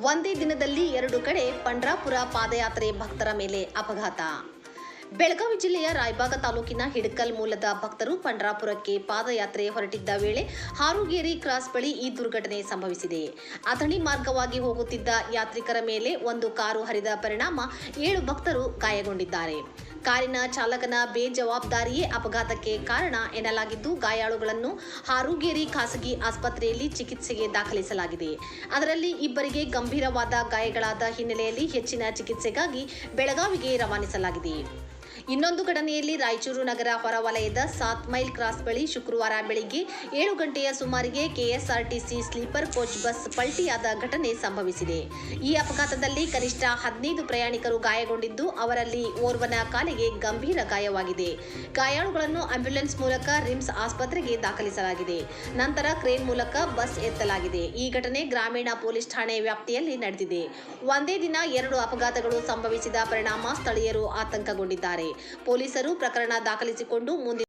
ಒಂದೇ ದಿನದಲ್ಲಿ 2 ಕಡೆ ಪಂಡ್ರಾಪುರ ಪಾದಯಾತ್ರೆ ಭಕ್ತರ ಮೇಲೆ ಅಪಘಾತ. ಬೆಳಗಾವಿ ಜಿಲ್ಲೆಯ ರಾಯಬಾಗ ತಾಲೂಕಿನ ಹಿಡಕಲ್ ಮೂಲದ ಭಕ್ತರು ಪಂಡ್ರಾಪುರಕ್ಕೆ ಪಾದಯಾತ್ರೆ ಹೊರಟಿದ್ದ ವೇಳೆ ಹಾರುಗೇರಿ ಕ್ರಾಸ್ ಬಳಿ ಈ ದುರ್ಘಟನೆ ಸಂಭವಿಸಿದೆ. ಅಥಣಿ ಮಾರ್ಗವಾಗಿ ಹೋಗುತ್ತಿದ್ದ ಯಾತ್ರಿಕರ ಮೇಲೆ ಒಂದು ಕಾರು ಹರಿದ ಪರಿಣಾಮ 7 ಭಕ್ತರು ಗಾಯಗೊಂಡಿದ್ದಾರೆ. ಕಾರಿನ ಚಾಲಕನ ಬೇಜವಾಬ್ದಾರಿಯೇ ಅಪಘಾತಕ್ಕೆ ಕಾರಣ ಎನ್ನಲಾಗಿದ್ದು, ಗಾಯಾಳುಗಳನ್ನು ಹಾರುಗೇರಿ ಖಾಸಗಿ ಆಸ್ಪತ್ರೆಯಲ್ಲಿ ಚಿಕಿತ್ಸೆಗೆ ದಾಖಲಿಸಲಾಗಿದೆ. ಅದರಲ್ಲಿ ಇಬ್ಬರಿಗೆ ಗಂಭೀರವಾದ ಗಾಯಗಳಾದ ಹಿನ್ನೆಲೆಯಲ್ಲಿ ಹೆಚ್ಚಿನ ಚಿಕಿತ್ಸೆಗಾಗಿ ಬೆಳಗಾವಿಗೆ ರವಾನಿಸಲಾಗಿದೆ. ಇನ್ನೊಂದು ಘಟನೆಯಲ್ಲಿ ರಾಯಚೂರು ನಗರ ಹೊರವಲಯದ 7 ಮೈಲ್ ಕ್ರಾಸ್ ಬಳಿ ಶುಕ್ರವಾರ ಬೆಳಿಗ್ಗೆ 7 ಗಂಟೆಯ ಸುಮಾರಿಗೆ ಕೆಎಸ್ಆರ್ಟಿಸಿ ಸ್ಲೀಪರ್ ಕೋಚ್ ಬಸ್ ಪಲ್ಟಿಯಾದ ಘಟನೆ ಸಂಭವಿಸಿದೆ. ಈ ಅಪಘಾತದಲ್ಲಿ ಕನಿಷ್ಠ 15 ಪ್ರಯಾಣಿಕರು ಗಾಯಗೊಂಡಿದ್ದು, ಅವರಲ್ಲಿ ಓರ್ವನ ಕಾಲಿಗೆ ಗಂಭೀರ ಗಾಯವಾಗಿದೆ. ಗಾಯಾಳುಗಳನ್ನು ಆಂಬ್ಯುಲೆನ್ಸ್ ಮೂಲಕ ರಿಮ್ಸ್ ಆಸ್ಪತ್ರೆಗೆ ದಾಖಲಿಸಲಾಗಿದೆ. ನಂತರ ಕ್ರೇನ್ ಮೂಲಕ ಬಸ್ ಎತ್ತಲಾಗಿದೆ. ಈ ಘಟನೆ ಗ್ರಾಮೀಣ ಪೊಲೀಸ್ ಠಾಣೆ ವ್ಯಾಪ್ತಿಯಲ್ಲಿ ನಡೆದಿದೆ. ಒಂದೇ ದಿನ 2 ಅಪಘಾತಗಳು ಸಂಭವಿಸಿದ ಪರಿಣಾಮ ಸ್ಥಳೀಯರು ಆತಂಕಗೊಂಡಿದ್ದಾರೆ. ಪೊಲೀಸರು ಪ್ರಕರಣ ದಾಖಲಿಸಿಕೊಂಡು ಮುಂದಿನ